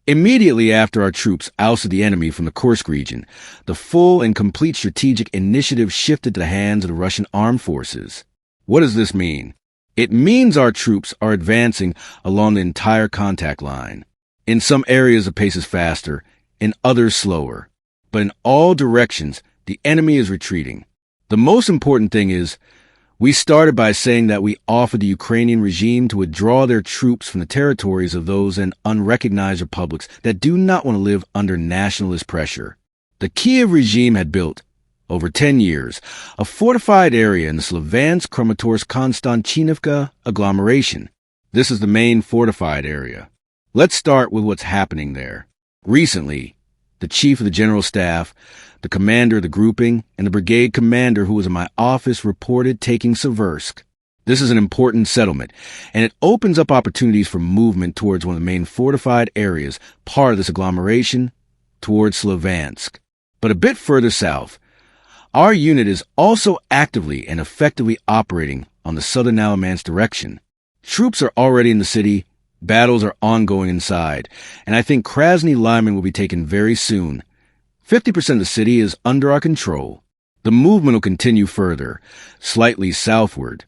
Immediately after our troops ousted the enemy from the Kursk region, the full and complete strategic initiative shifted to the hands of the Russian armed forces. What does this mean? It means our troops are advancing along the entire contact line. In some areas, the pace is faster, in others slower. But in all directions, the enemy is retreating. The most important thing is, we started by saying that we offered the Ukrainian regime to withdraw their troops from the territories of those in unrecognized republics that do not want to live under nationalist pressure. The Kiev regime had built, over 10 years, a fortified area in the Sloviansk-Kramatorsk-Kostiantynivka agglomeration. This is the main fortified area. Let's start with what's happening there. Recently, the chief of the general staff, the commander of the grouping, and the brigade commander who was in my office reported taking Seversk. This is an important settlement, and it opens up opportunities for movement towards one of the main fortified areas, part of this agglomeration, towards Sloviansk. But a bit further south, our unit is also actively and effectively operating on the southern Alliance direction. Troops are already in the city, battles are ongoing inside, and I think Krasny Lyman will be taken very soon. 50% of the city is under our control. The movement will continue further, slightly southward,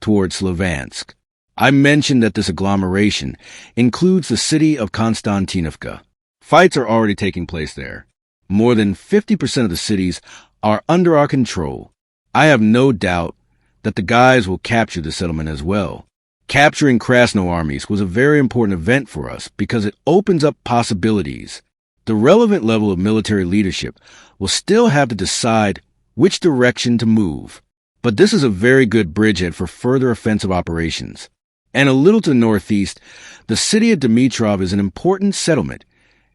towards Sloviansk. I mentioned that this agglomeration includes the city of Konstantinivka. Fights are already taking place there. More than 50% of the cities are under our control. I have no doubt that the guys will capture the settlement as well. Capturing Krasnoarmysk was a very important event for us because it opens up possibilities. The relevant level of military leadership will still have to decide which direction to move. But this is a very good bridgehead for further offensive operations. And a little to the northeast, the city of Dmitrov is an important settlement,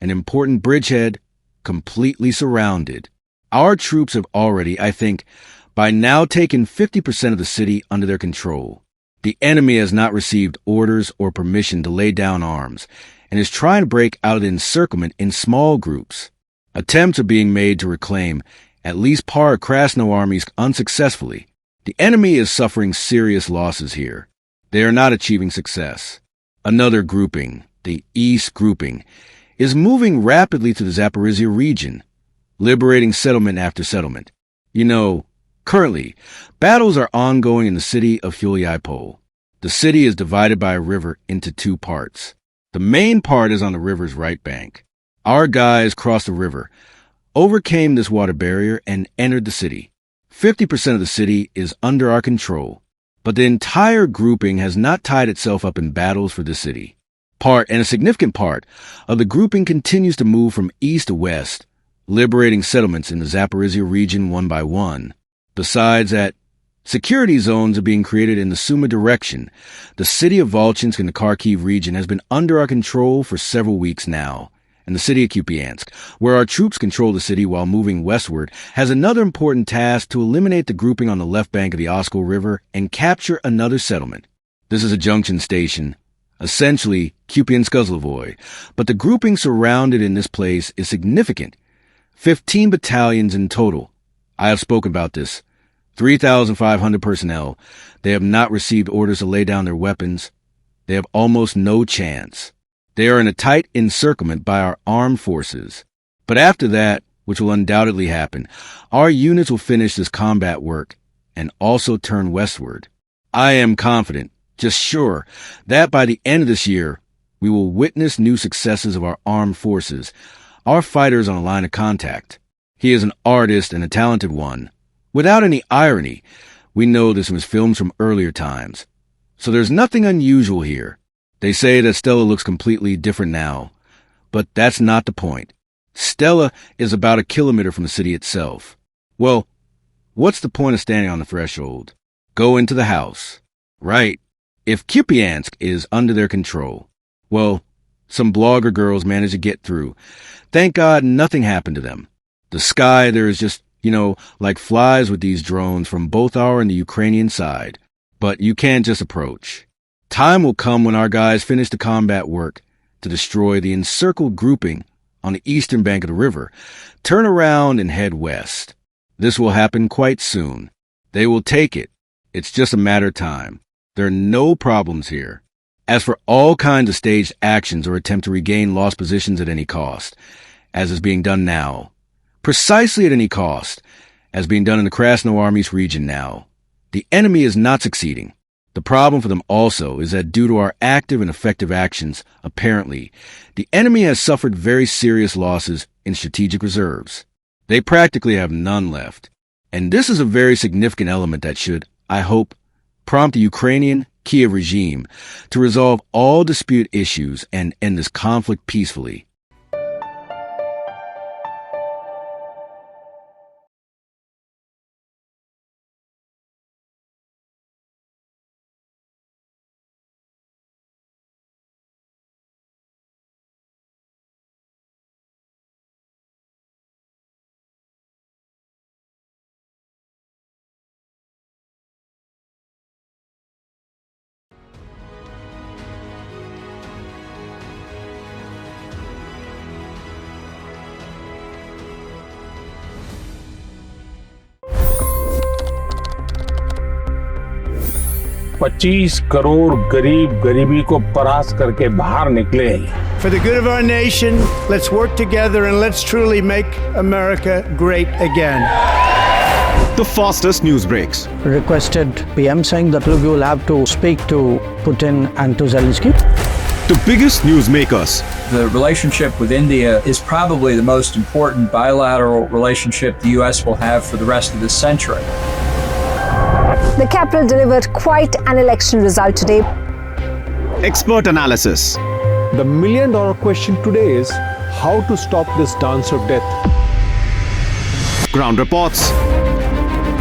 an important bridgehead, completely surrounded. Our troops have already, I think, by now taken 50% of the city under their control. The enemy has not received orders or permission to lay down arms, and is trying to break out of the encirclement in small groups. Attempts are being made to reclaim at least part of Krasnoarmysk unsuccessfully. The enemy is suffering serious losses here. They are not achieving success. Another grouping, the East grouping, is moving rapidly to the Zaporizhzhia region, liberating settlement after settlement. Currently, battles are ongoing in the city of Hulyai. The city is divided by a river into two parts. The main part is on the river's right bank. Our guys crossed the river, overcame this water barrier, and entered the city. 50% of the city is under our control, but the entire grouping has not tied itself up in battles for the city. A significant part of the grouping continues to move from east to west, liberating settlements in the Zaporizhzhia region one by one. Besides that, security zones are being created in the Suma direction. The city of Volchansk in the Kharkiv region has been under our control for several weeks now, and the city of Kupyansk, where our troops control the city while moving westward, has another important task to eliminate the grouping on the left bank of the Oskol River and capture another settlement. This is a junction station, essentially Kupyansk, but the grouping surrounded in this place is significant. 15 battalions in total. I have spoken about this. 3,500 personnel. They have not received orders to lay down their weapons. They have almost no chance. They are in a tight encirclement by our armed forces. But after that, which will undoubtedly happen, our units will finish this combat work and also turn westward. I am confident, just sure, that by the end of this year, we will witness new successes of our armed forces. Our fighter is on a line of contact. He is an artist and a talented one. Without any irony, we know this from his films from earlier times. So there's nothing unusual here. They say that Stella looks completely different now, but that's not the point. Stella is about a kilometer from the city itself. Well, what's the point of standing on the threshold? Go into the house. Right. If Kupyansk is under their control, well, some blogger girls managed to get through. Thank God nothing happened to them. The sky, there is just, like flies with these drones from both our and the Ukrainian side. But you can't just approach. Time will come when our guys finish the combat work to destroy the encircled grouping on the eastern bank of the river, turn around and head west. This will happen quite soon. They will take it. It's just a matter of time. There are no problems here. As for all kinds of staged actions or attempt to regain lost positions at any cost, as is being done now, precisely at any cost, as being done in the Krasnoarmysk region now, the enemy is not succeeding. The problem for them also is that due to our active and effective actions, apparently, the enemy has suffered very serious losses in strategic reserves. They practically have none left. And this is a very significant element that should, I hope, prompt the Ukrainian Kiev regime to resolve all dispute issues and end this conflict peacefully. $25 crore गरीब गरीबी को परास्त करके बाहर निकले। For the good of our nation, let's work together and let's truly make America great again. The fastest news breaks. Requested PM saying that look, you will have to speak to Putin and to Zelensky. The biggest news makers. The relationship with India is probably the most important bilateral relationship the U.S. will have for the rest of this century. The capital delivered quite an election result today. Expert analysis. The million-dollar question today is how to stop this dance of death. Ground reports.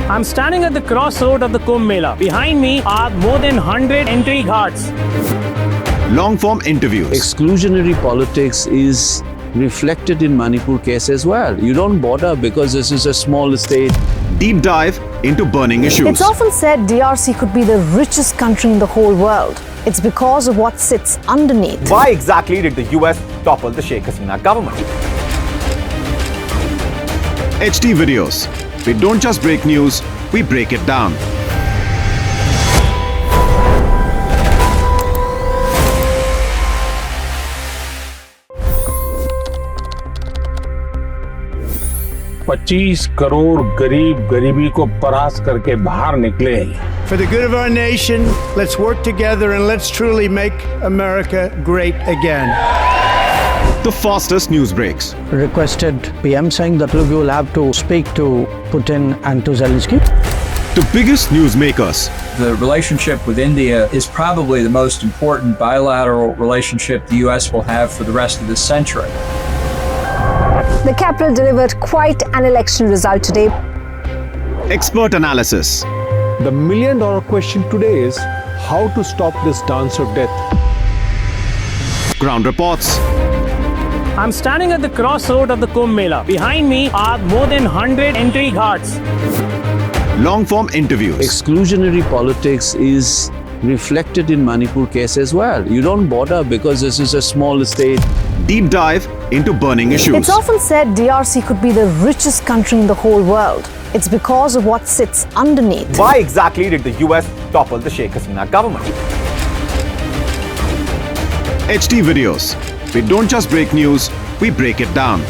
I'm standing at the crossroad of the Kumbh Mela. Behind me are more than 100 entry ghats. Long-form interviews. Exclusionary politics is reflected in Manipur case as well. You don't bother because this is a small state. Deep dive into burning issues. It's often said DRC could be the richest country in the whole world. It's because of what sits underneath. Why exactly did the US topple the Sheikh Hasina government? HD videos. We don't just break news, we break it down. $25 crore गरीब गरीबी को परास्त करके बाहर निकले। For the good of our nation, let's work together and let's truly make America great again. The fastest news breaks. Requested PM saying that look, you will have to speak to Putin and to Zelensky. The biggest news makers. The relationship with India is probably the most important bilateral relationship the U.S. will have for the rest of this century. The capital delivered quite an election result today. Expert analysis. The million-dollar question today is how to stop this dance of death. Ground reports. I'm standing at the crossroad of the Kumbh Mela. Behind me are more than 100 entry ghats. Long-form interviews. Exclusionary politics is reflected in Manipur case as well. You don't bother because this is a small state. Deep dive into burning issues. It's often said DRC could be the richest country in the whole world. It's because of what sits underneath. Why exactly did the US topple the Sheikh Hasina government? HD videos. We don't just break news, we break it down.